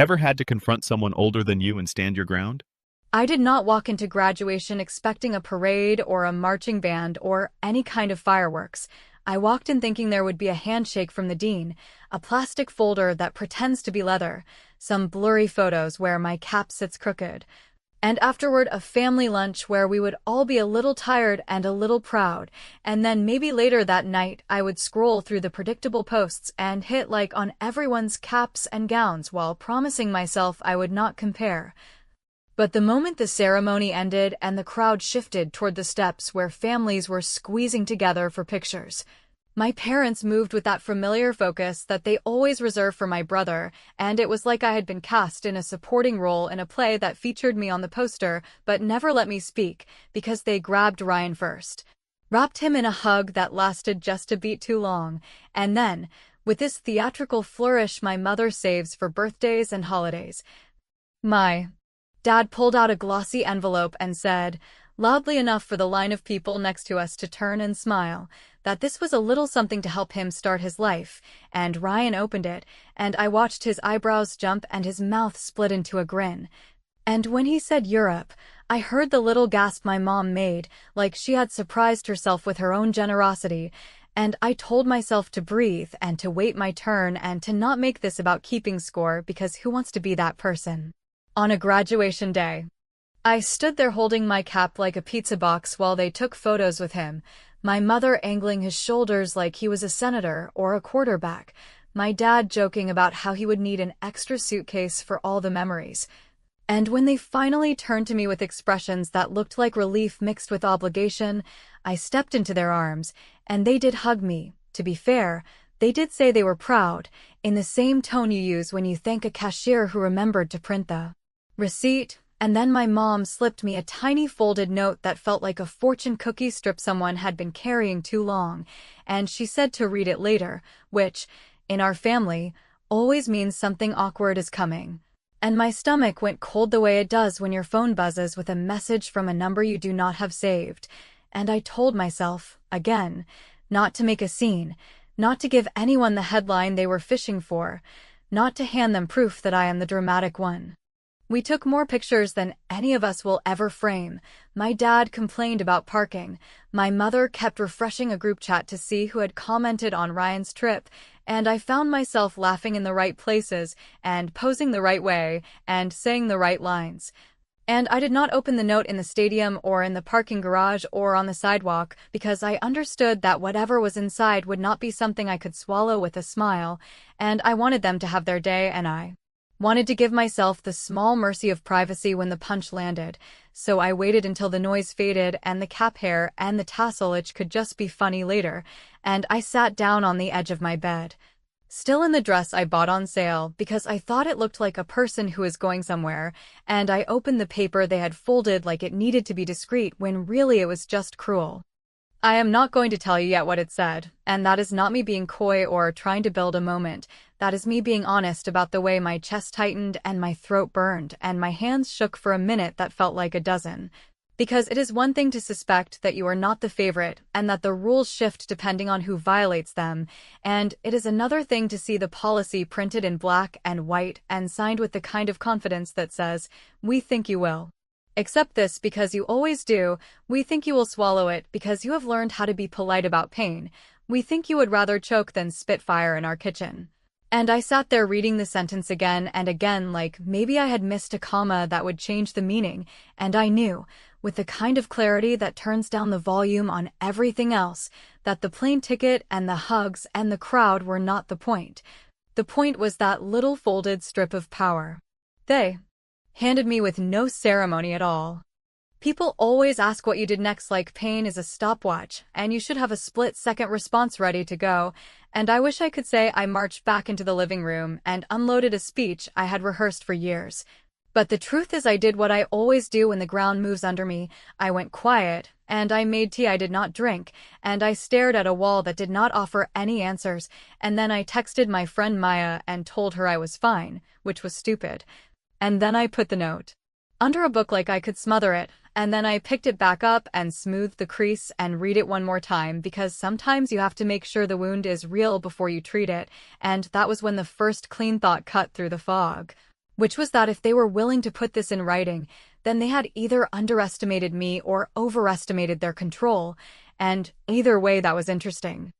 Ever had to confront someone older than you and stand your ground? I did not walk into graduation expecting a parade or a marching band or any kind of fireworks. I walked in thinking there would be a handshake from the dean, a plastic folder that pretends to be leather, some blurry photos where my cap sits crooked, and afterward a family lunch where we would all be a little tired and a little proud, and then maybe later that night I would scroll through the predictable posts and hit like on everyone's caps and gowns while promising myself I would not compare. But the moment the ceremony ended and the crowd shifted toward the steps where families were squeezing together for pictures, my parents moved with that familiar focus that they always reserve for my brother, and it was like I had been cast in a supporting role in a play that featured me on the poster but never let me speak because they grabbed Ryan first, wrapped him in a hug that lasted just a beat too long, and then, with this theatrical flourish my mother saves for birthdays and holidays, my Dad pulled out a glossy envelope and said, loudly enough for the line of people next to us to turn and smile, that this was a little something to help him start his life, and Ryan opened it, and I watched his eyebrows jump and his mouth split into a grin. And when he said Europe, I heard the little gasp my mom made, like she had surprised herself with her own generosity, and I told myself to breathe and to wait my turn and to not make this about keeping score because who wants to be that person? On a graduation day, I stood there holding my cap like a pizza box while they took photos with him, my mother angling his shoulders like he was a senator or a quarterback, my dad joking about how he would need an extra suitcase for all the memories. And when they finally turned to me with expressions that looked like relief mixed with obligation, I stepped into their arms, and they did hug me. To be fair, they did say they were proud, in the same tone you use when you thank a cashier who remembered to print the receipt, and then my mom slipped me a tiny folded note that felt like a fortune cookie strip someone had been carrying too long, and she said to read it later, which, in our family, always means something awkward is coming. And my stomach went cold the way it does when your phone buzzes with a message from a number you do not have saved, and I told myself, again, not to make a scene, not to give anyone the headline they were fishing for, not to hand them proof that I am the dramatic one. We took more pictures than any of us will ever frame. My dad complained about parking. My mother kept refreshing a group chat to see who had commented on Ryan's trip, and I found myself laughing in the right places and posing the right way and saying the right lines. And I did not open the note in the stadium or in the parking garage or on the sidewalk because I understood that whatever was inside would not be something I could swallow with a smile, and I wanted them to have their day, and I wanted to give myself the small mercy of privacy when the punch landed, so I waited until the noise faded and the cap hair and the tassel itch could just be funny later, and I sat down on the edge of my bed, still in the dress I bought on sale because I thought it looked like a person who is going somewhere, and I opened the paper they had folded like it needed to be discreet when really it was just cruel. I am not going to tell you yet what it said, and that is not me being coy or trying to build a moment. That is me being honest about the way my chest tightened and my throat burned and my hands shook for a minute that felt like a dozen. Because it is one thing to suspect that you are not the favorite and that the rules shift depending on who violates them, and it is another thing to see the policy printed in black and white and signed with the kind of confidence that says, "We think you will accept this because you always do. We think you will swallow it because you have learned how to be polite about pain. We think you would rather choke than spit fire in our kitchen." And I sat there reading the sentence again and again like maybe I had missed a comma that would change the meaning, and I knew, with the kind of clarity that turns down the volume on everything else, that the plane ticket and the hugs and the crowd were not the point. The point was that little folded strip of power they handed me with no ceremony at all. People always ask what you did next like pain is a stopwatch, and you should have a split-second response ready to go, and I wish I could say I marched back into the living room and unloaded a speech I had rehearsed for years. But the truth is I did what I always do when the ground moves under me. I went quiet, and I made tea I did not drink, and I stared at a wall that did not offer any answers, and then I texted my friend Maya and told her I was fine, which was stupid. And then I put the note under a book like I could smother it, and then I picked it back up and smoothed the crease and read it one more time because sometimes you have to make sure the wound is real before you treat it, and that was when the first clean thought cut through the fog. which was that if they were willing to put this in writing, then they had either underestimated me or overestimated their control, and either way that was interesting.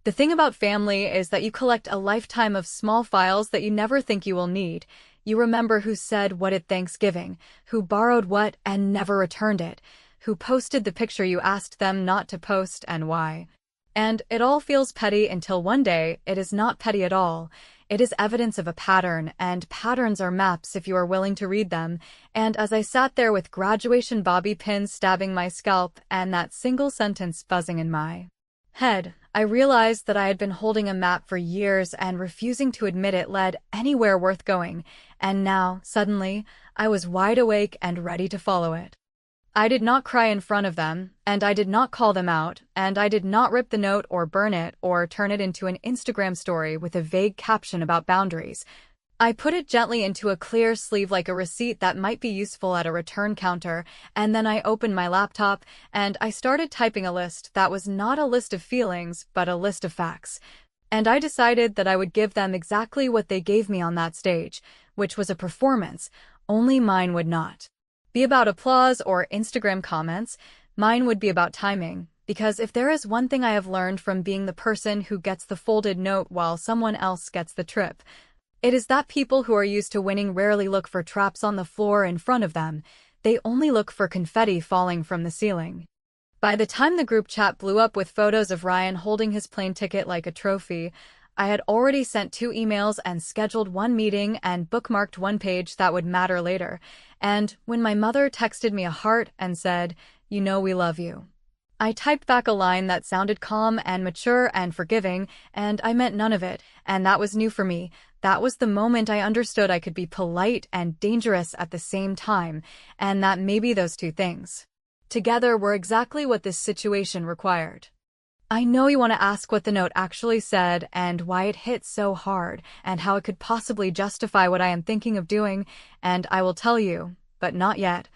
The thing about family is that you collect a lifetime of small files that you never think you will need. You remember who said what at Thanksgiving, who borrowed what and never returned it, who posted the picture you asked them not to post and why. And it all feels petty until one day it is not petty at all. It is evidence of a pattern, and patterns are maps if you are willing to read them. And as I sat there with graduation bobby pins stabbing my scalp and that single sentence buzzing in my head, I realized that I had been holding a map for years and refusing to admit it led anywhere worth going, and now, suddenly, I was wide awake and ready to follow it. I did not cry in front of them, and I did not call them out, and I did not rip the note or burn it or turn it into an Instagram story with a vague caption about boundaries. I put it gently into a clear sleeve like a receipt that might be useful at a return counter, and then I opened my laptop, and I started typing a list that was not a list of feelings, but a list of facts. And I decided that I would give them exactly what they gave me on that stage, which was a performance, only mine would not be about applause or Instagram comments. Mine would be about timing, because if there is one thing I have learned from being the person who gets the folded note while someone else gets the trip, it is that people who are used to winning rarely look for traps on the floor in front of them. They only look for confetti falling from the ceiling. By the time the group chat blew up with photos of Ryan holding his plane ticket like a trophy, I had already sent 2 emails and scheduled 1 meeting and bookmarked 1 page that would matter later. And when my mother texted me a heart and said, "You know we love you," I typed back a line that sounded calm and mature and forgiving, and I meant none of it, and that was new for me. That was the moment I understood I could be polite and dangerous at the same time, and that maybe those 2 things together were exactly what this situation required. I know you want to ask what the note actually said and why it hit so hard and how it could possibly justify what I am thinking of doing, and I will tell you, but not yet.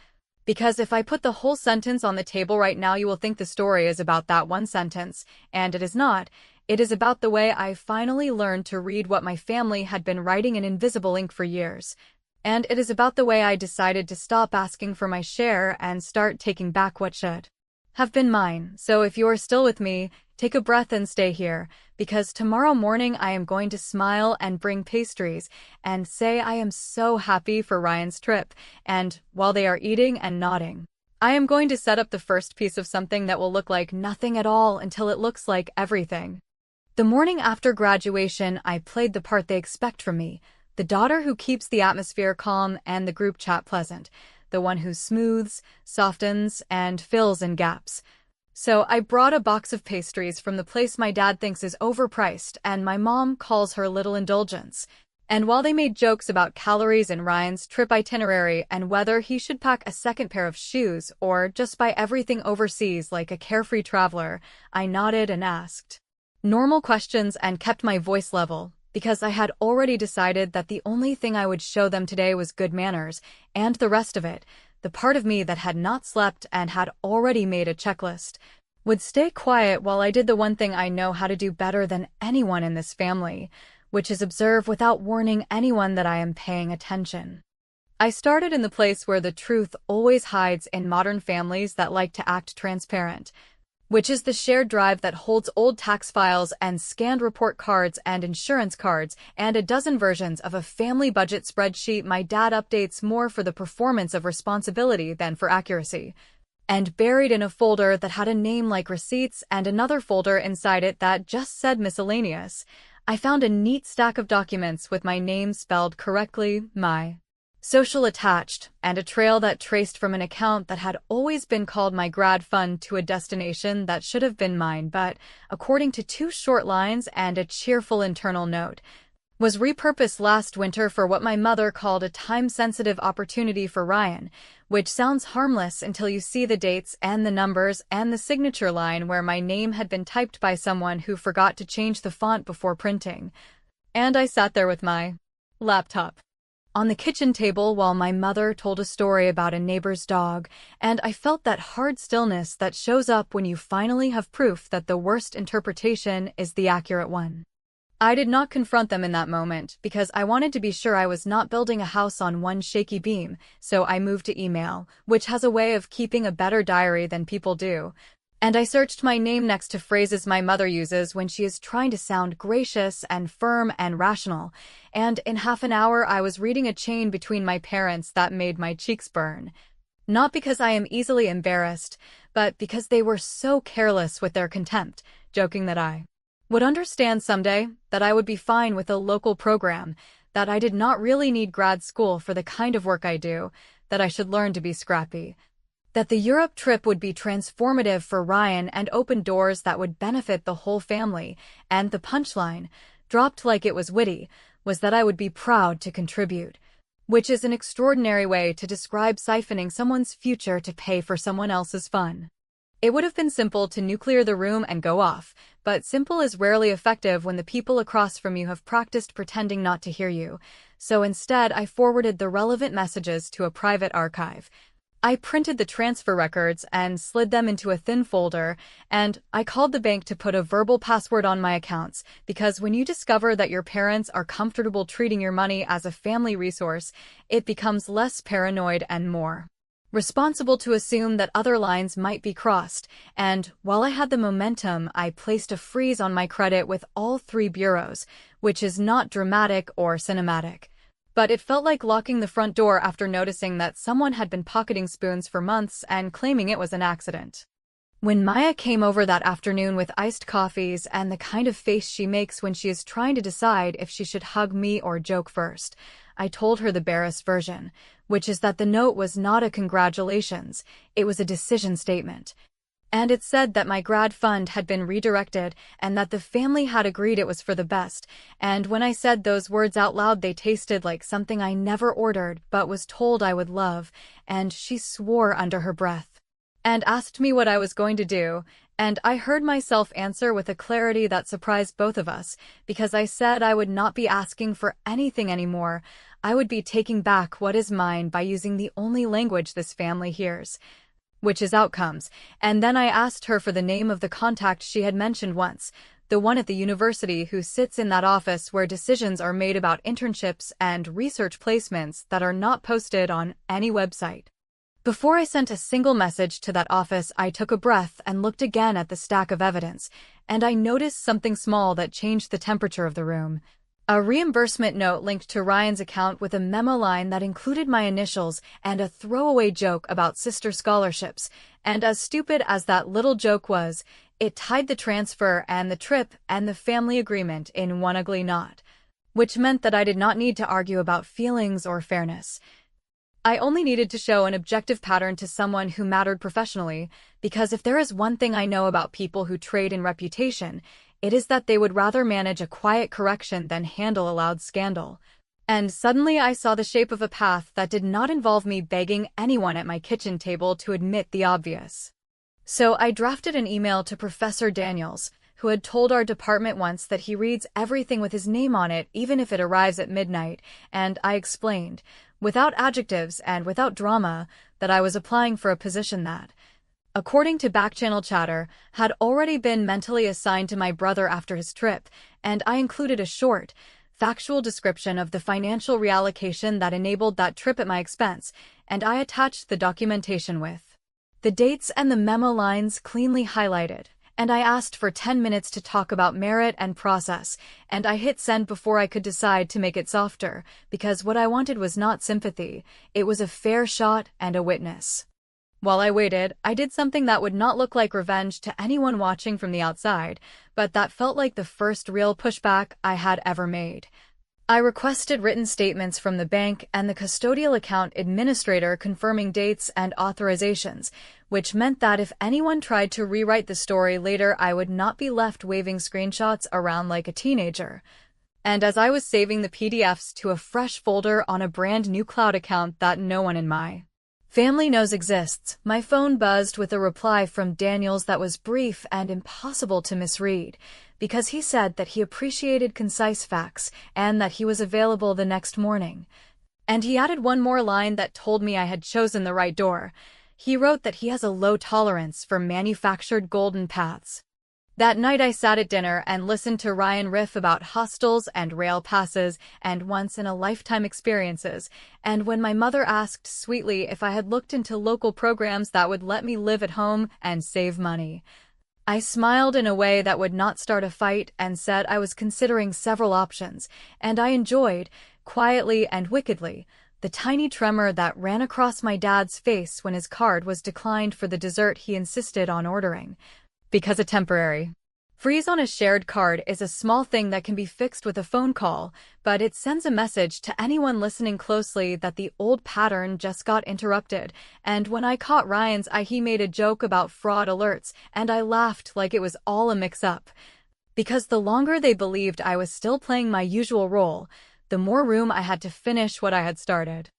Because if I put the whole sentence on the table right now, you will think the story is about that one sentence, and it is not. It is about the way I finally learned to read what my family had been writing in invisible ink for years. And it is about the way I decided to stop asking for my share and start taking back what should have been mine. So if you are still with me, take a breath and stay here, because tomorrow morning I am going to smile and bring pastries and say I am so happy for Ryan's trip, and while they are eating and nodding, I am going to set up the first piece of something that will look like nothing at all until it looks like everything. The morning after graduation, I played the part they expect from me, the daughter who keeps the atmosphere calm and the group chat pleasant, the one who smooths, softens, and fills in gaps. So I brought a box of pastries from the place my dad thinks is overpriced and my mom calls her little indulgence. And while they made jokes about calories in Ryan's trip itinerary and whether he should pack a second pair of shoes or just buy everything overseas like a carefree traveler, I nodded and asked normal questions and kept my voice level, because I had already decided that the only thing I would show them today was good manners, and the rest of it, the part of me that had not slept and had already made a checklist, would stay quiet while I did the one thing I know how to do better than anyone in this family, which is observe without warning anyone that I am paying attention. I started in the place where the truth always hides in modern families that like to act transparent, which is the shared drive that holds old tax files and scanned report cards and insurance cards and a dozen versions of a family budget spreadsheet my dad updates more for the performance of responsibility than for accuracy. And buried in a folder that had a name like receipts and another folder inside it that just said miscellaneous, I found a neat stack of documents with my name spelled correctly, my social attached, and a trail that traced from an account that had always been called my grad fund to a destination that should have been mine but, according to 2 short lines and a cheerful internal note, was repurposed last winter for what my mother called a time-sensitive opportunity for Ryan, which sounds harmless until you see the dates and the numbers and the signature line where my name had been typed by someone who forgot to change the font before printing. And I sat there with my laptop on the kitchen table while my mother told a story about a neighbor's dog, and I felt that hard stillness that shows up when you finally have proof that the worst interpretation is the accurate one. I did not confront them in that moment because I wanted to be sure I was not building a house on one shaky beam, so I moved to email, which has a way of keeping a better diary than people do. And I searched my name next to phrases my mother uses when she is trying to sound gracious and firm and rational. And in half an hour, I was reading a chain between my parents that made my cheeks burn. Not because I am easily embarrassed, but because they were so careless with their contempt, joking that I would understand someday, that I would be fine with a local program, that I did not really need grad school for the kind of work I do, that I should learn to be scrappy, that the Europe trip would be transformative for Ryan and open doors that would benefit the whole family, and the punchline, dropped like it was witty, was that I would be proud to contribute, which is an extraordinary way to describe siphoning someone's future to pay for someone else's fun. It would have been simple to nuclear the room and go off, but simple is rarely effective when the people across from you have practiced pretending not to hear you, so instead I forwarded the relevant messages to a private archive. I printed the transfer records and slid them into a thin folder, and I called the bank to put a verbal password on my accounts, because when you discover that your parents are comfortable treating your money as a family resource, it becomes less paranoid and more responsible to assume that other lines might be crossed, and while I had the momentum, I placed a freeze on my credit with all three bureaus, which is not dramatic or cinematic. But it felt like locking the front door after noticing that someone had been pocketing spoons for months and claiming it was an accident. When Maya came over that afternoon with iced coffees and the kind of face she makes when she is trying to decide if she should hug me or joke first, I told her the barest version, which is that the note was not a congratulations, it was a decision statement. And it said that my grad fund had been redirected and that the family had agreed it was for the best, and when I said those words out loud they tasted like something I never ordered but was told I would love, and she swore under her breath and asked me what I was going to do, and I heard myself answer with a clarity that surprised both of us, because I said I would not be asking for anything anymore. I would be taking back what is mine by using the only language this family hears, which is outcomes, and then I asked her for the name of the contact she had mentioned once, the one at the university who sits in that office where decisions are made about internships and research placements that are not posted on any website. Before I sent a single message to that office, I took a breath and looked again at the stack of evidence, and I noticed something small that changed the temperature of the room. A reimbursement note linked to Ryan's account with a memo line that included my initials and a throwaway joke about sister scholarships, and as stupid as that little joke was, it tied the transfer and the trip and the family agreement in one ugly knot, which meant that I did not need to argue about feelings or fairness. I only needed to show an objective pattern to someone who mattered professionally, because if there is one thing I know about people who trade in reputation, it is that they would rather manage a quiet correction than handle a loud scandal. And suddenly I saw the shape of a path that did not involve me begging anyone at my kitchen table to admit the obvious. So I drafted an email to Professor Daniels, who had told our department once that he reads everything with his name on it even if it arrives at midnight, and I explained, without adjectives and without drama, that I was applying for a position that, according to back-channel chatter, had already been mentally assigned to my brother after his trip, and I included a short, factual description of the financial reallocation that enabled that trip at my expense, and I attached the documentation with the dates and the memo lines cleanly highlighted. And I asked for 10 minutes to talk about merit and process, and I hit send before I could decide to make it softer, because what I wanted was not sympathy, it was a fair shot and a witness. While I waited, I did something that would not look like revenge to anyone watching from the outside, but that felt like the first real pushback I had ever made. I requested written statements from the bank and the custodial account administrator confirming dates and authorizations, which meant that if anyone tried to rewrite the story later, I would not be left waving screenshots around like a teenager. And as I was saving the PDFs to a fresh folder on a brand new cloud account that no one in my family knows exists, my phone buzzed with a reply from Daniels that was brief and impossible to misread, because he said that he appreciated concise facts and that he was available the next morning. And he added one more line that told me I had chosen the right door. He wrote that he has a low tolerance for manufactured golden paths. That night I sat at dinner and listened to Ryan riff about hostels and rail passes and once-in-a-lifetime experiences, and when my mother asked sweetly if I had looked into local programs that would let me live at home and save money, I smiled in a way that would not start a fight and said I was considering several options, and I enjoyed, quietly and wickedly, the tiny tremor that ran across my dad's face when his card was declined for the dessert he insisted on ordering. Because a temporary freeze on a shared card is a small thing that can be fixed with a phone call, but it sends a message to anyone listening closely that the old pattern just got interrupted. And when I caught Ryan's eye, he made a joke about fraud alerts, and I laughed like it was all a mix-up. Because the longer they believed I was still playing my usual role, the more room I had to finish what I had started.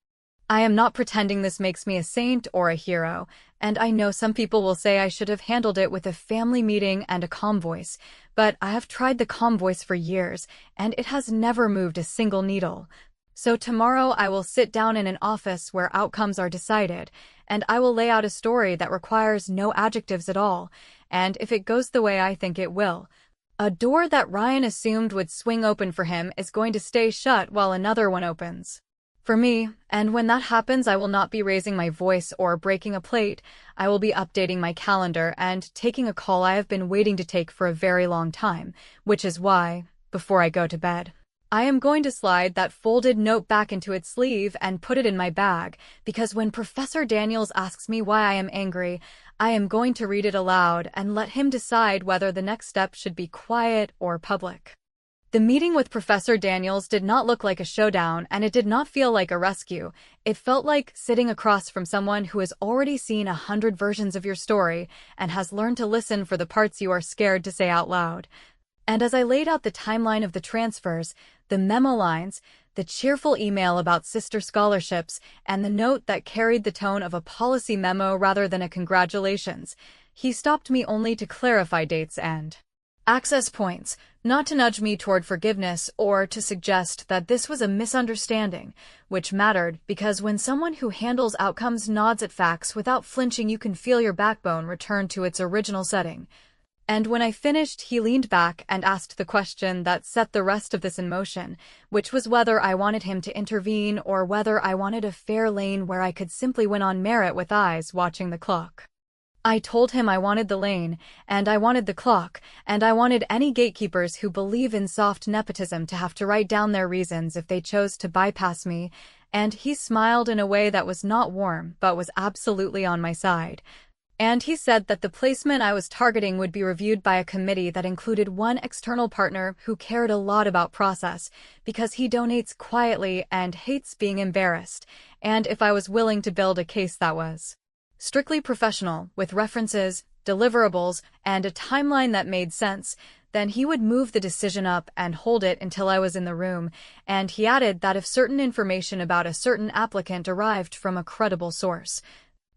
I am not pretending this makes me a saint or a hero, and I know some people will say I should have handled it with a family meeting and a calm voice, but I have tried the calm voice for years, and it has never moved a single needle. So tomorrow I will sit down in an office where outcomes are decided, and I will lay out a story that requires no adjectives at all, and if it goes the way I think it will, a door that Ryan assumed would swing open for him is going to stay shut while another one opens for me, and when that happens I will not be raising my voice or breaking a plate. I will be updating my calendar and taking a call I have been waiting to take for a very long time, which is why, before I go to bed, I am going to slide that folded note back into its sleeve and put it in my bag, because when Professor Daniels asks me why I am angry, I am going to read it aloud and let him decide whether the next step should be quiet or public. The meeting with Professor Daniels did not look like a showdown, and it did not feel like a rescue. It felt like sitting across from someone who has already seen 100 versions of your story and has learned to listen for the parts you are scared to say out loud. And as I laid out the timeline of the transfers, the memo lines, the cheerful email about sister scholarships, and the note that carried the tone of a policy memo rather than a congratulations, he stopped me only to clarify dates and access points, not to nudge me toward forgiveness or to suggest that this was a misunderstanding, which mattered because when someone who handles outcomes nods at facts without flinching, you can feel your backbone return to its original setting. And when I finished, he leaned back and asked the question that set the rest of this in motion, which was whether I wanted him to intervene or whether I wanted a fair lane where I could simply win on merit with eyes watching the clock. I told him I wanted the lane, and I wanted the clock, and I wanted any gatekeepers who believe in soft nepotism to have to write down their reasons if they chose to bypass me, and he smiled in a way that was not warm but was absolutely on my side. And he said that the placement I was targeting would be reviewed by a committee that included one external partner who cared a lot about process, because he donates quietly and hates being embarrassed, and if I was willing to build a case that was strictly professional, with references, deliverables, and a timeline that made sense, then he would move the decision up and hold it until I was in the room, and he added that if certain information about a certain applicant arrived from a credible source,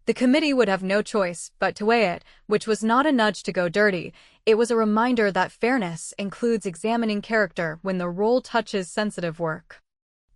the committee would have no choice but to weigh it, which was not a nudge to go dirty. It was a reminder that fairness includes examining character when the role touches sensitive work.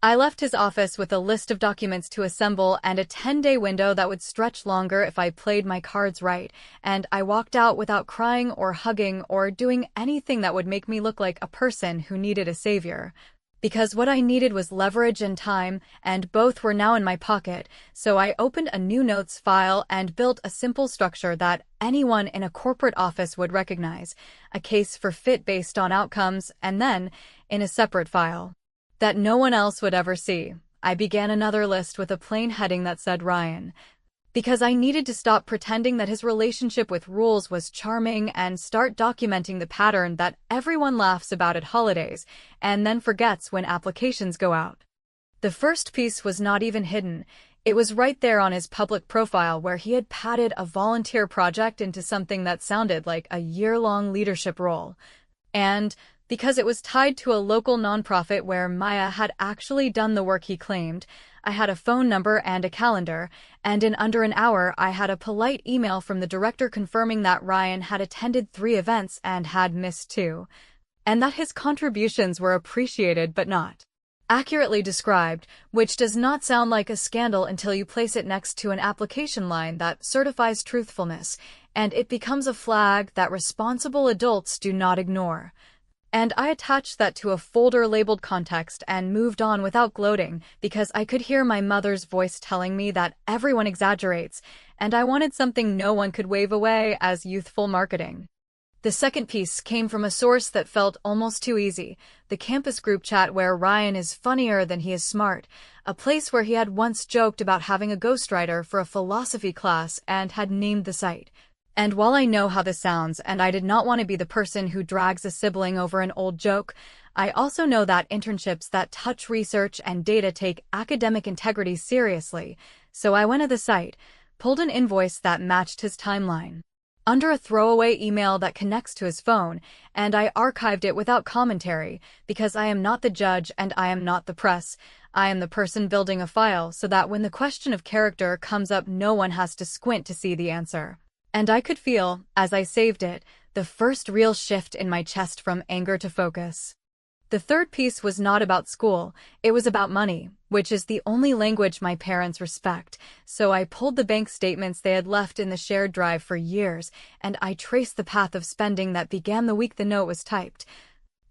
I left his office with a list of documents to assemble and a 10-day window that would stretch longer if I played my cards right, and I walked out without crying or hugging or doing anything that would make me look like a person who needed a savior. Because what I needed was leverage and time, and both were now in my pocket, so I opened a new notes file and built a simple structure that anyone in a corporate office would recognize, a case for fit based on outcomes, and then, in a separate file that no one else would ever see, I began another list with a plain heading that said Ryan, because I needed to stop pretending that his relationship with rules was charming and start documenting the pattern that everyone laughs about at holidays and then forgets when applications go out. The first piece was not even hidden. It was right there on his public profile, where he had padded a volunteer project into something that sounded like a year-long leadership role. And because it was tied to a local nonprofit where Maya had actually done the work he claimed, I had a phone number and a calendar, and in under an hour I had a polite email from the director confirming that Ryan had attended 3 events and had missed 2, and that his contributions were appreciated but not accurately described, which does not sound like a scandal until you place it next to an application line that certifies truthfulness, and it becomes a flag that responsible adults do not ignore. And I attached that to a folder labeled context and moved on without gloating because I could hear my mother's voice telling me that everyone exaggerates, and I wanted something no one could wave away as youthful marketing. The second piece came from a source that felt almost too easy, the campus group chat where Ryan is funnier than he is smart, a place where he had once joked about having a ghostwriter for a philosophy class and had named the site. And while I know how this sounds, and I did not want to be the person who drags a sibling over an old joke, I also know that internships that touch research and data take academic integrity seriously, so I went to the site, pulled an invoice that matched his timeline, under a throwaway email that connects to his phone, and I archived it without commentary, because I am not the judge and I am not the press. I am the person building a file so that when the question of character comes up, no one has to squint to see the answer. And I could feel, as I saved it, the first real shift in my chest from anger to focus. The third piece was not about school, it was about money, which is the only language my parents respect, so I pulled the bank statements they had left in the shared drive for years, and I traced the path of spending that began the week the note was typed.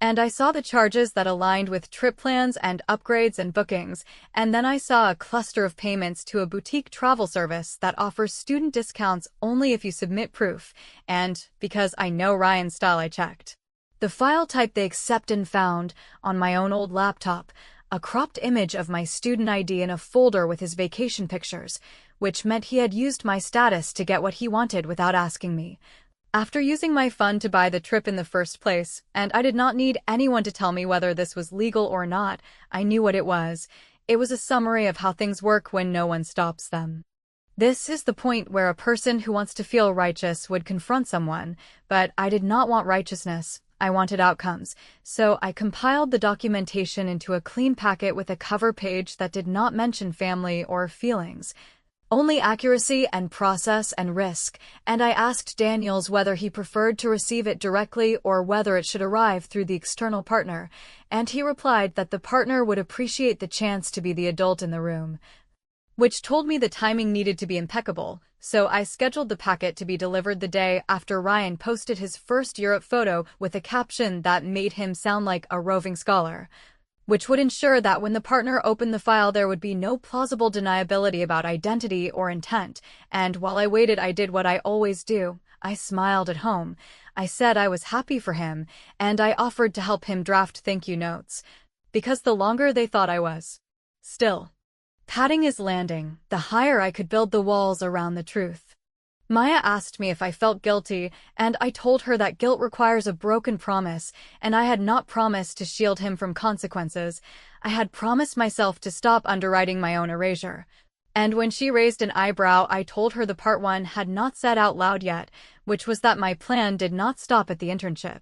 And I saw the charges that aligned with trip plans and upgrades and bookings, and then I saw a cluster of payments to a boutique travel service that offers student discounts only if you submit proof, and, because I know Ryan's style, I checked the file type they accept and found, on my own old laptop, a cropped image of my student ID in a folder with his vacation pictures, which meant he had used my status to get what he wanted without asking me. After using my fund to buy the trip in the first place, and I did not need anyone to tell me whether this was legal or not, I knew what it was. It was a summary of how things work when no one stops them. This is the point where a person who wants to feel righteous would confront someone, but I did not want righteousness. I wanted outcomes, so I compiled the documentation into a clean packet with a cover page that did not mention family or feelings, only accuracy and process and risk, and I asked Daniels whether he preferred to receive it directly or whether it should arrive through the external partner, and he replied that the partner would appreciate the chance to be the adult in the room, which told me the timing needed to be impeccable, so I scheduled the packet to be delivered the day after Ryan posted his first Europe photo with a caption that made him sound like a roving scholar, which would ensure that when the partner opened the file there would be no plausible deniability about identity or intent, and while I waited I did what I always do. I smiled at home. I said I was happy for him, and I offered to help him draft thank you notes, because the longer they thought I was still padding his landing, the higher I could build the walls around the truth. Maya asked me if I felt guilty, and I told her that guilt requires a broken promise, and I had not promised to shield him from consequences. I had promised myself to stop underwriting my own erasure. And when she raised an eyebrow, I told her the part one had not said out loud yet, which was that my plan did not stop at the internship.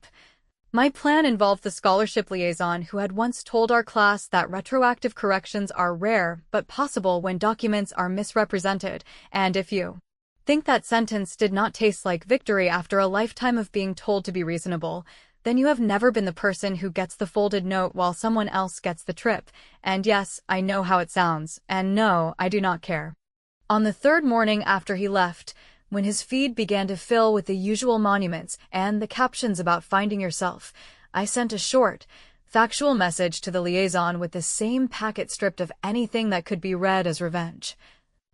My plan involved the scholarship liaison who had once told our class that retroactive corrections are rare but possible when documents are misrepresented, and if you think that sentence did not taste like victory after a lifetime of being told to be reasonable, then you have never been the person who gets the folded note while someone else gets the trip. And yes, I know how it sounds, and no, I do not care. On the third morning after he left, when his feed began to fill with the usual monuments and the captions about finding yourself, I sent a short, factual message to the liaison with the same packet stripped of anything that could be read as revenge.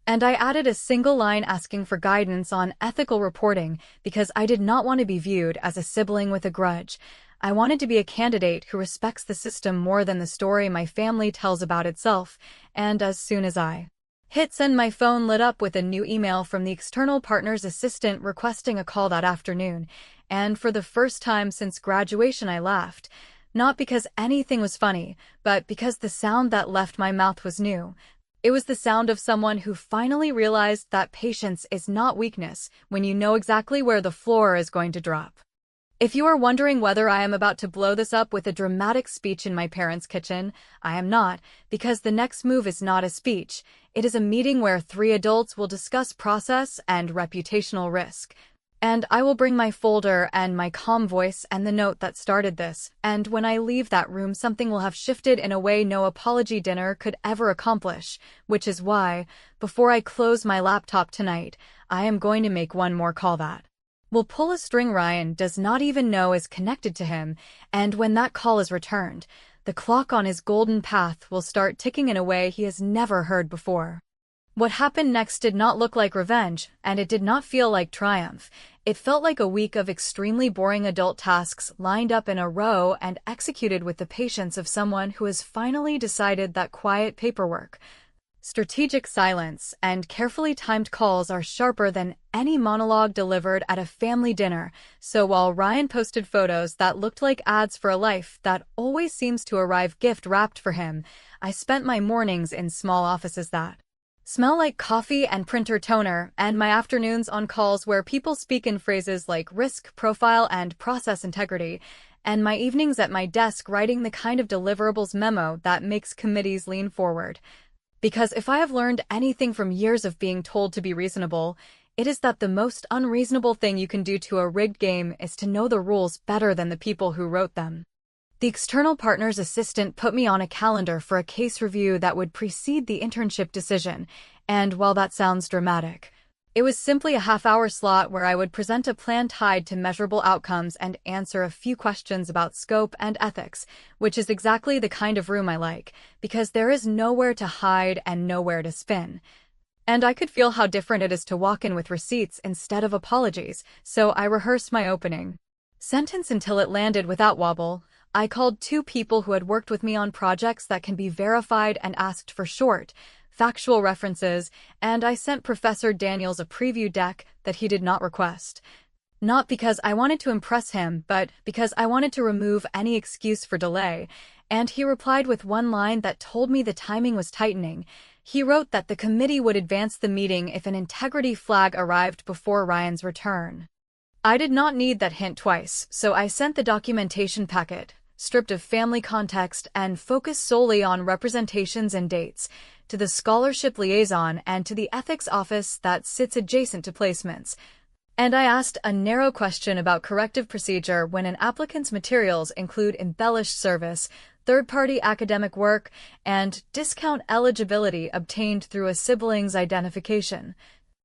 And I added a single line asking for guidance on ethical reporting because I did not want to be viewed as a sibling with a grudge. I wanted to be a candidate who respects the system more than the story my family tells about itself, and as soon as I hit send, my phone lit up with a new email from the external partner's assistant requesting a call that afternoon, and for the first time since graduation I laughed, not because anything was funny, but because the sound that left my mouth was new. It was the sound of someone who finally realized that patience is not weakness when you know exactly where the floor is going to drop. If you are wondering whether I am about to blow this up with a dramatic speech in my parents' kitchen, I am not, because the next move is not a speech. It is a meeting where 3 adults will discuss process and reputational risk. And I will bring my folder and my calm voice and the note that started this, and when I leave that room something will have shifted in a way no apology dinner could ever accomplish, which is why, before I close my laptop tonight, I am going to make one more call that will pull a string Ryan does not even know is connected to him, and when that call is returned, the clock on his golden path will start ticking in a way he has never heard before. What happened next did not look like revenge, and it did not feel like triumph. It felt like a week of extremely boring adult tasks lined up in a row and executed with the patience of someone who has finally decided that quiet paperwork, strategic silence, and carefully timed calls are sharper than any monologue delivered at a family dinner. So while Ryan posted photos that looked like ads for a life that always seems to arrive gift-wrapped for him, I spent my mornings in small offices that smell like coffee and printer toner, and my afternoons on calls where people speak in phrases like risk profile and process integrity, and my evenings at my desk writing the kind of deliverables memo that makes committees lean forward. Because if I have learned anything from years of being told to be reasonable, it is that the most unreasonable thing you can do to a rigged game is to know the rules better than the people who wrote them. The external partner's assistant put me on a calendar for a case review that would precede the internship decision, and while that sounds dramatic, it was simply a half-hour slot where I would present a plan tied to measurable outcomes and answer a few questions about scope and ethics, which is exactly the kind of room I like, because there is nowhere to hide and nowhere to spin. And I could feel how different it is to walk in with receipts instead of apologies, so I rehearsed my opening sentence until it landed without wobble. I called 2 people who had worked with me on projects that can be verified and asked for short, factual references, and I sent Professor Daniels a preview deck that he did not request. Not because I wanted to impress him, but because I wanted to remove any excuse for delay, and he replied with one line that told me the timing was tightening. He wrote that the committee would advance the meeting if an integrity flag arrived before Ryan's return. I did not need that hint twice, so I sent the documentation packet, stripped of family context and focused solely on representations and dates, to the scholarship liaison and to the ethics office that sits adjacent to placements. And I asked a narrow question about corrective procedure when an applicant's materials include embellished service, third-party academic work, and discount eligibility obtained through a sibling's identification.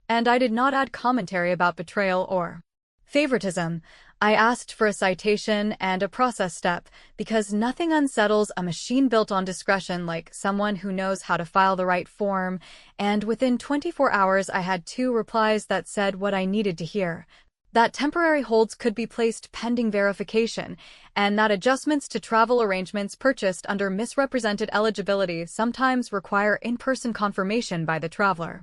And I did not add commentary about betrayal or favoritism. I asked for a citation and a process step, because nothing unsettles a machine built on discretion like someone who knows how to file the right form, and within 24 hours I had 2 replies that said what I needed to hear. That temporary holds could be placed pending verification, and that adjustments to travel arrangements purchased under misrepresented eligibility sometimes require in-person confirmation by the traveler.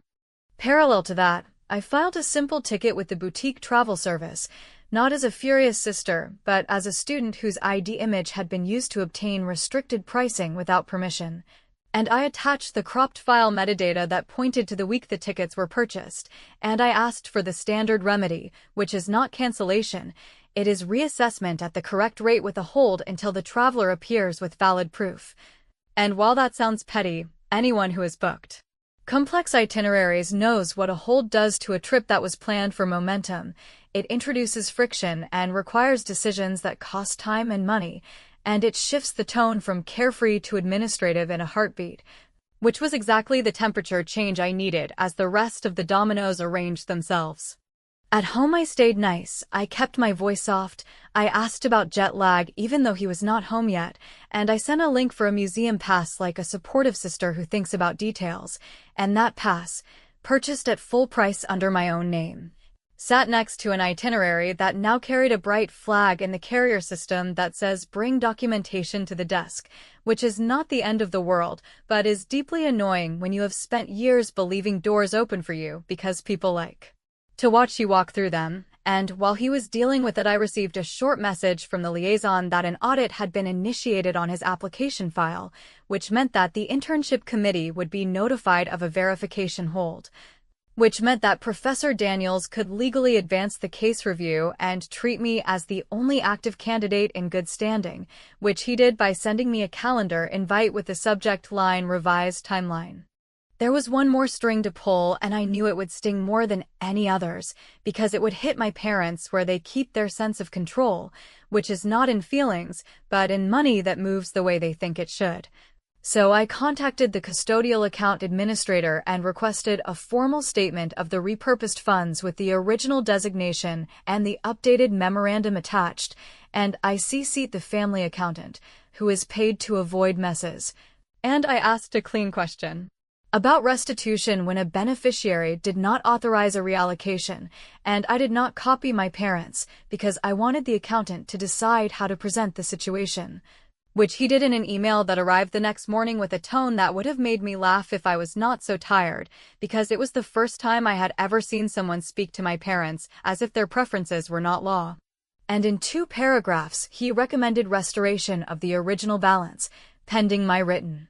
Parallel to that, I filed a simple ticket with the boutique travel service, not as a furious sister, but as a student whose ID image had been used to obtain restricted pricing without permission. And I attached the cropped file metadata that pointed to the week the tickets were purchased, and I asked for the standard remedy, which is not cancellation, it is reassessment at the correct rate with a hold until the traveler appears with valid proof. And while that sounds petty, anyone who has booked complex itineraries knows what a hold does to a trip that was planned for momentum. It introduces friction and requires decisions that cost time and money, and it shifts the tone from carefree to administrative in a heartbeat, which was exactly the temperature change I needed as the rest of the dominoes arranged themselves. At home I stayed nice, I kept my voice soft, I asked about jet lag even though he was not home yet, and I sent a link for a museum pass like a supportive sister who thinks about details, and that pass, purchased at full price under my own name, sat next to an itinerary that now carried a bright flag in the carrier system that says bring documentation to the desk, which is not the end of the world, but is deeply annoying when you have spent years believing doors open for you because people like to watch you walk through them. And while he was dealing with it, I received a short message from the liaison that an audit had been initiated on his application file, which meant that the internship committee would be notified of a verification hold, which meant that Professor Daniels could legally advance the case review and treat me as the only active candidate in good standing, which he did by sending me a calendar invite with the subject line revised timeline. There was one more string to pull, and I knew it would sting more than any others, because it would hit my parents where they keep their sense of control, which is not in feelings, but in money that moves the way they think it should. So I contacted the custodial account administrator and requested a formal statement of the repurposed funds with the original designation and the updated memorandum attached, and I CC'd the family accountant, who is paid to avoid messes. And I asked a clean question about restitution when a beneficiary did not authorize a reallocation, and I did not copy my parents because I wanted the accountant to decide how to present the situation, which he did in an email that arrived the next morning with a tone that would have made me laugh if I was not so tired, because it was the first time I had ever seen someone speak to my parents as if their preferences were not law. And in 2 paragraphs, he recommended restoration of the original balance, pending my written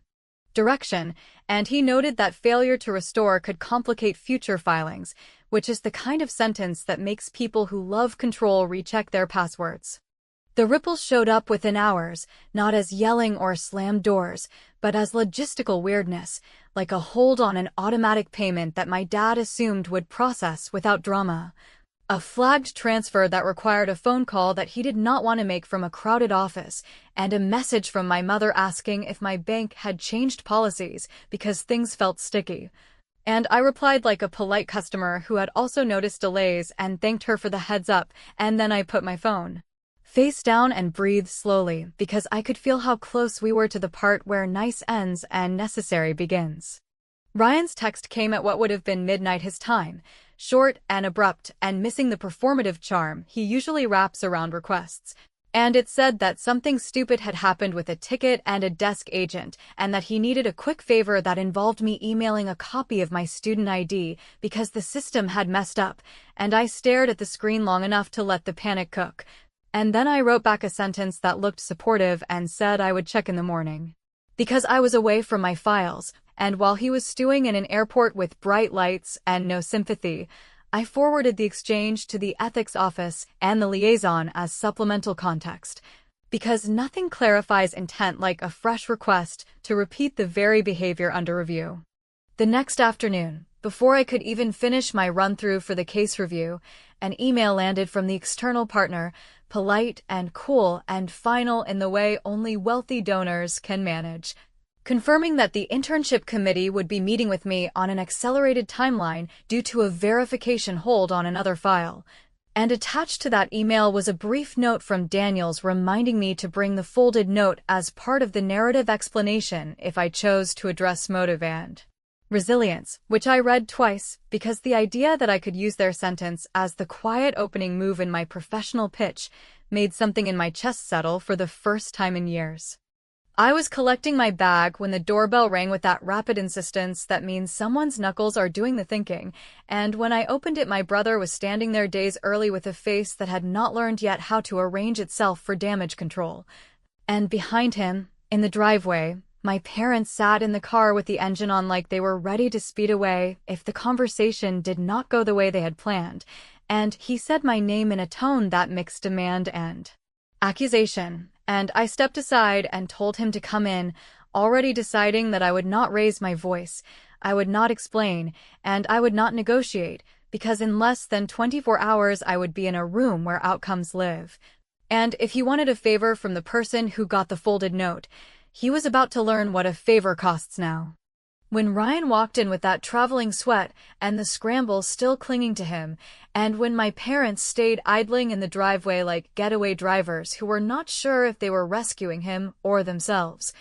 direction, and he noted that failure to restore could complicate future filings, which is the kind of sentence that makes people who love control recheck their passwords. The ripples showed up within hours, not as yelling or slammed doors, but as logistical weirdness, like a hold on an automatic payment that my dad assumed would process without drama. A flagged transfer that required a phone call that he did not want to make from a crowded office, and a message from my mother asking if my bank had changed policies because things felt sticky. And I replied like a polite customer who had also noticed delays and thanked her for the heads up, and then I put my phone face down and breathed slowly because I could feel how close we were to the part where nice ends and necessary begins. Ryan's text came at what would have been midnight his time, short and abrupt and missing the performative charm he usually wraps around requests. And it said that something stupid had happened with a ticket and a desk agent, and that he needed a quick favor that involved me emailing a copy of my student ID because the system had messed up, and I stared at the screen long enough to let the panic cook. And then I wrote back a sentence that looked supportive and said I would check in the morning. Because I was away from my files, and while he was stewing in an airport with bright lights and no sympathy, I forwarded the exchange to the ethics office and the liaison as supplemental context, because nothing clarifies intent like a fresh request to repeat the very behavior under review. The next afternoon, before I could even finish my run-through for the case review, an email landed from the external partner, polite and cool and final in the way only wealthy donors can manage, confirming that the internship committee would be meeting with me on an accelerated timeline due to a verification hold on another file. And attached to that email was a brief note from Daniels reminding me to bring the folded note as part of the narrative explanation if I chose to address motive and resilience, which I read twice, because the idea that I could use their sentence as the quiet opening move in my professional pitch made something in my chest settle for the first time in years. I was collecting my bag when the doorbell rang with that rapid insistence that means someone's knuckles are doing the thinking, and when I opened it my brother was standing there days early with a face that had not learned yet how to arrange itself for damage control. And behind him, in the driveway, my parents sat in the car with the engine on like they were ready to speed away if the conversation did not go the way they had planned, and he said my name in a tone that mixed demand and accusation, and I stepped aside and told him to come in, already deciding that I would not raise my voice, I would not explain, and I would not negotiate, because in less than 24 hours I would be in a room where outcomes live. And if he wanted a favor from the person who got the folded note, he was about to learn what a favor costs now. When Ryan walked in with that traveling sweat and the scramble still clinging to him, and when my parents stayed idling in the driveway like getaway drivers who were not sure if they were rescuing him or themselves,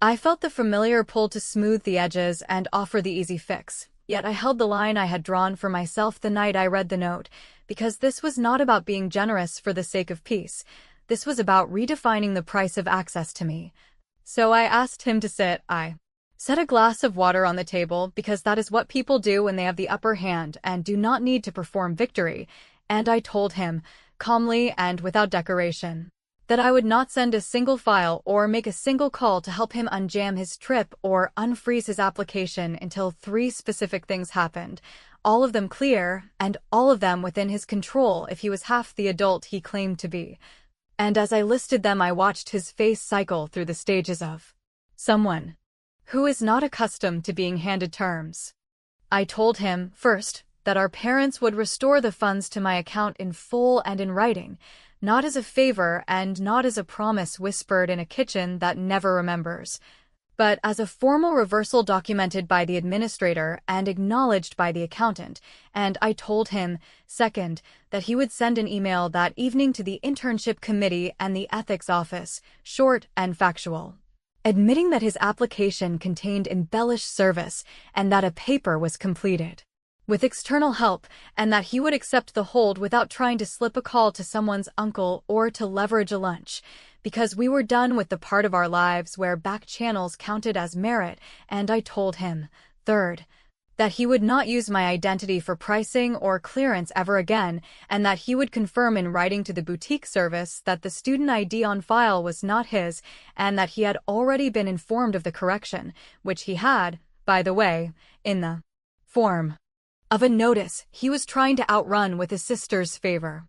I felt the familiar pull to smooth the edges and offer the easy fix. Yet I held the line I had drawn for myself the night I read the note, because this was not about being generous for the sake of peace. This was about redefining the price of access to me. So I asked him to sit. I set a glass of water on the table because that is what people do when they have the upper hand and do not need to perform victory, and I told him, calmly and without decoration, that I would not send a single file or make a single call to help him unjam his trip or unfreeze his application until 3 specific things happened, all of them clear and all of them within his control if he was half the adult he claimed to be. And as I listed them I watched his face cycle through the stages of someone who is not accustomed to being handed terms. I told him, first, that our parents would restore the funds to my account in full and in writing, not as a favor and not as a promise whispered in a kitchen that never remembers. but as a formal reversal documented by the administrator and acknowledged by the accountant, and I told him, second, that he would send an email that evening to the internship committee and the ethics office, short and factual, admitting that his application contained embellished service and that a paper was completed with external help, and that he would accept the hold without trying to slip a call to someone's uncle or to leverage a lunch, because we were done with the part of our lives where back channels counted as merit, and I told him, third, that he would not use my identity for pricing or clearance ever again, and that he would confirm in writing to the boutique service that the student ID on file was not his, and that he had already been informed of the correction, which he had, by the way, in the form of a notice he was trying to outrun with his sister's favor.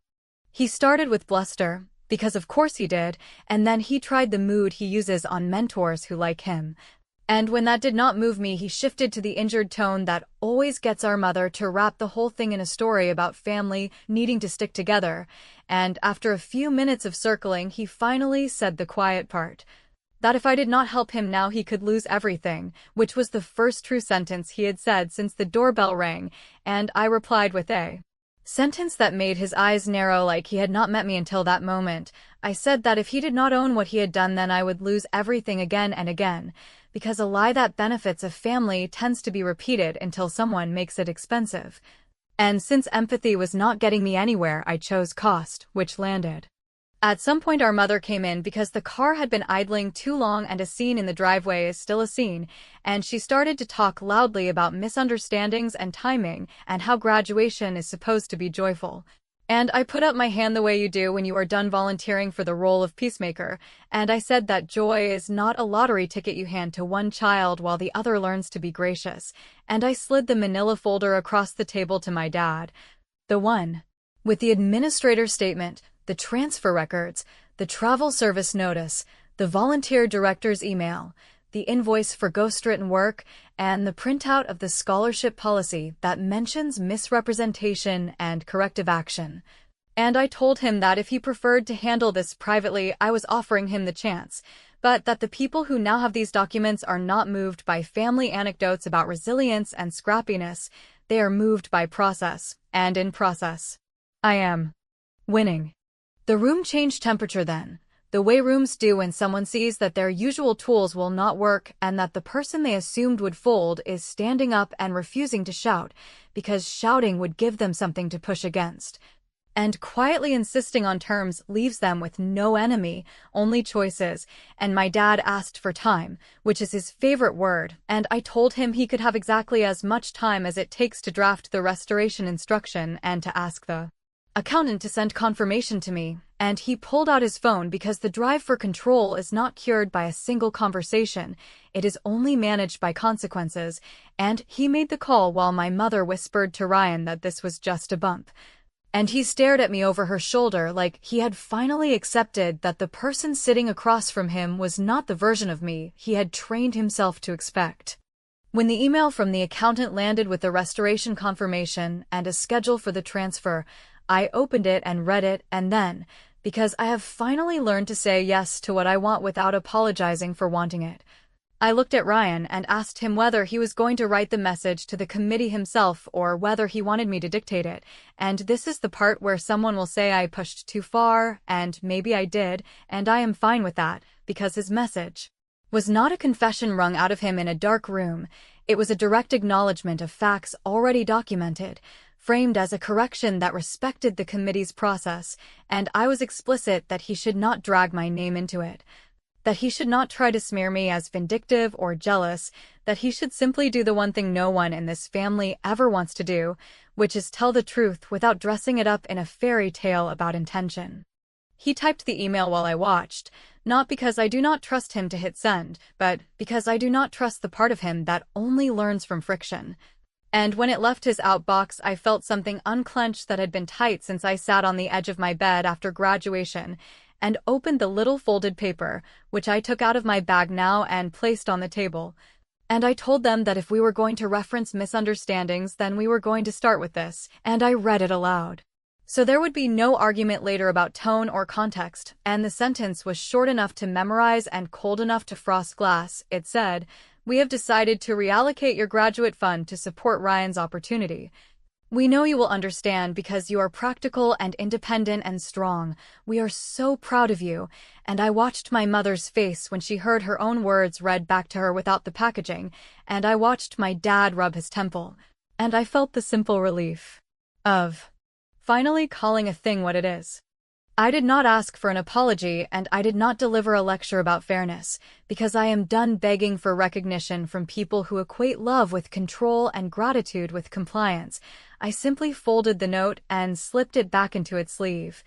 He started with bluster, because of course he did, and then he tried the mood he uses on mentors who like him. And when that did not move me, he shifted to the injured tone that always gets our mother to wrap the whole thing in a story about family needing to stick together, and after a few minutes of circling, he finally said the quiet part. That if I did not help him now he could lose everything, which was the first true sentence he had said since the doorbell rang, and I replied with a sentence that made his eyes narrow like he had not met me until that moment. I said that if he did not own what he had done then I would lose everything again and again, because a lie that benefits a family tends to be repeated until someone makes it expensive. And since empathy was not getting me anywhere, I chose cost, which landed. At some point our mother came in because the car had been idling too long and a scene in the driveway is still a scene, and she started to talk loudly about misunderstandings and timing and how graduation is supposed to be joyful. And I put up my hand the way you do when you are done volunteering for the role of peacemaker, and I said that joy is not a lottery ticket you hand to one child while the other learns to be gracious, and I slid the manila folder across the table to my dad. The one with the administrator's statement, the transfer records, the travel service notice, the volunteer director's email, the invoice for ghostwritten work, and the printout of the scholarship policy that mentions misrepresentation and corrective action. And I told him that if he preferred to handle this privately, I was offering him the chance, but that the people who now have these documents are not moved by family anecdotes about resilience and scrappiness, they are moved by process, and in process, I am winning. The room changed temperature then, the way rooms do when someone sees that their usual tools will not work and that the person they assumed would fold is standing up and refusing to shout, because shouting would give them something to push against. And quietly insisting on terms leaves them with no enemy, only choices, and my dad asked for time, which is his favorite word, and I told him he could have exactly as much time as it takes to draft the restoration instruction and to ask the accountant to send confirmation to me, and he pulled out his phone because the drive for control is not cured by a single conversation, it is only managed by consequences, and he made the call while my mother whispered to Ryan that this was just a bump. And he stared at me over her shoulder like he had finally accepted that the person sitting across from him was not the version of me he had trained himself to expect. When the email from the accountant landed with the restoration confirmation and a schedule for the transfer, I opened it and read it, and then, because I have finally learned to say yes to what I want without apologizing for wanting it, I looked at Ryan and asked him whether he was going to write the message to the committee himself or whether he wanted me to dictate it, and this is the part where someone will say I pushed too far, and maybe I did, and I am fine with that, because his message was not a confession wrung out of him in a dark room, it was a direct acknowledgement of facts already documented, framed as a correction that respected the committee's process, and I was explicit that he should not drag my name into it, that he should not try to smear me as vindictive or jealous, that he should simply do the one thing no one in this family ever wants to do, which is tell the truth without dressing it up in a fairy tale about intention. He typed the email while I watched, not because I do not trust him to hit send, but because I do not trust the part of him that only learns from friction. And when it left his outbox, I felt something unclench that had been tight since I sat on the edge of my bed after graduation and opened the little folded paper, which I took out of my bag now and placed on the table. And I told them that if we were going to reference misunderstandings, then we were going to start with this, and I read it aloud. So there would be no argument later about tone or context, and the sentence was short enough to memorize and cold enough to frost glass. It said, "We have decided to reallocate your graduate fund to support Ryan's opportunity. We know you will understand because you are practical and independent and strong. We are so proud of you." And I watched my mother's face when she heard her own words read back to her without the packaging, and I watched my dad rub his temple. And I felt the simple relief of finally calling a thing what it is. I did not ask for an apology, and I did not deliver a lecture about fairness, because I am done begging for recognition from people who equate love with control and gratitude with compliance. I simply folded the note and slipped it back into its sleeve.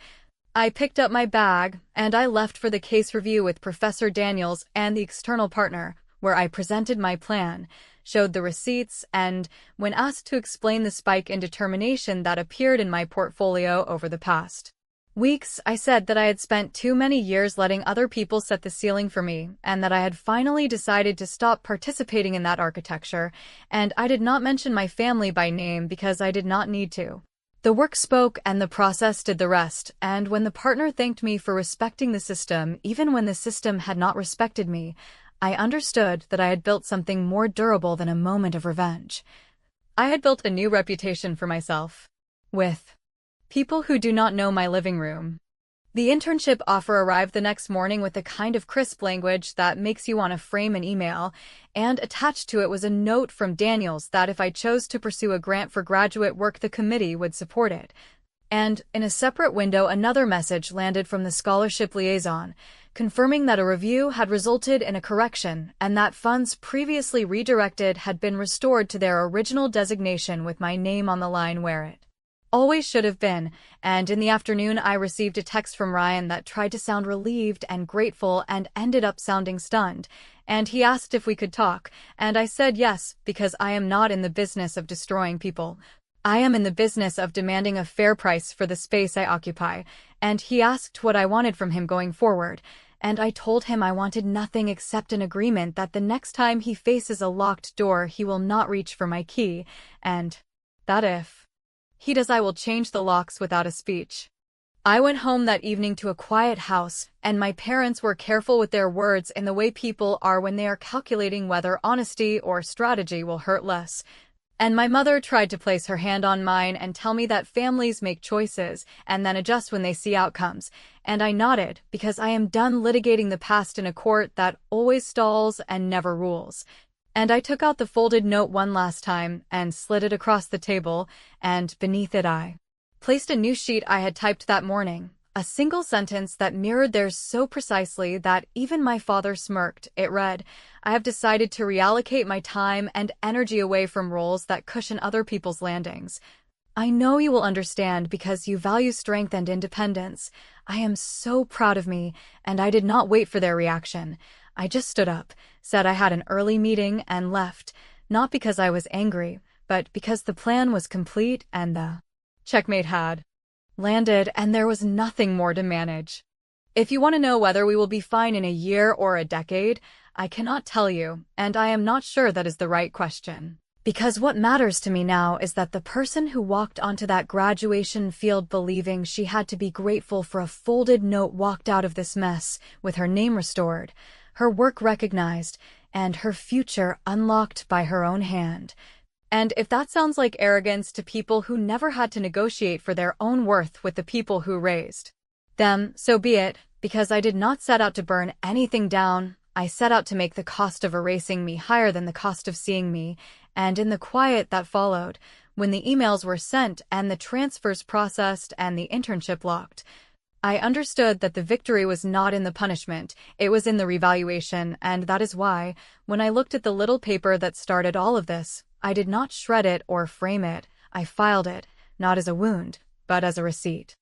I picked up my bag, and I left for the case review with Professor Daniels and the external partner, where I presented my plan, showed the receipts, and, when asked to explain the spike in determination that appeared in my portfolio over the past weeks, I said that I had spent too many years letting other people set the ceiling for me, and that I had finally decided to stop participating in that architecture, and I did not mention my family by name because I did not need to. The work spoke and the process did the rest, and when the partner thanked me for respecting the system, even when the system had not respected me, I understood that I had built something more durable than a moment of revenge. I had built a new reputation for myself with people who do not know my living room. The internship offer arrived the next morning with the kind of crisp language that makes you want to frame an email, and attached to it was a note from Daniels that if I chose to pursue a grant for graduate work, the committee would support it. And, in a separate window, another message landed from the scholarship liaison, confirming that a review had resulted in a correction and that funds previously redirected had been restored to their original designation with my name on the line where it always should have been. And in the afternoon I received a text from Ryan that tried to sound relieved and grateful and ended up sounding stunned, and he asked if we could talk, and I said yes, because I am not in the business of destroying people. I am in the business of demanding a fair price for the space I occupy, and he asked what I wanted from him going forward, and I told him I wanted nothing except an agreement that the next time he faces a locked door he will not reach for my key, and that if he does, I will change the locks without a speech. I went home that evening to a quiet house, and my parents were careful with their words in the way people are when they are calculating whether honesty or strategy will hurt less. And my mother tried to place her hand on mine and tell me that families make choices and then adjust when they see outcomes, and I nodded because I am done litigating the past in a court that always stalls and never rules. And I took out the folded note one last time and slid it across the table, and beneath it I placed a new sheet I had typed that morning, a single sentence that mirrored theirs so precisely that even my father smirked. It read, "I have decided to reallocate my time and energy away from roles that cushion other people's landings. I know you will understand because you value strength and independence. I am so proud of me," and I did not wait for their reaction. I just stood up, said I had an early meeting, and left, not because I was angry, but because the plan was complete and the checkmate had landed, and there was nothing more to manage. If you want to know whether we will be fine in a year or a decade, I cannot tell you, and I am not sure that is the right question. Because what matters to me now is that the person who walked onto that graduation field believing she had to be grateful for a folded note walked out of this mess with her name restored, her work recognized, and her future unlocked by her own hand. And if that sounds like arrogance to people who never had to negotiate for their own worth with the people who raised them, so be it, because I did not set out to burn anything down. I set out to make the cost of erasing me higher than the cost of seeing me, and in the quiet that followed, when the emails were sent and the transfers processed and the internship locked, I understood that the victory was not in the punishment, it was in the revaluation, and that is why, when I looked at the little paper that started all of this, I did not shred it or frame it. I filed it, not as a wound, but as a receipt.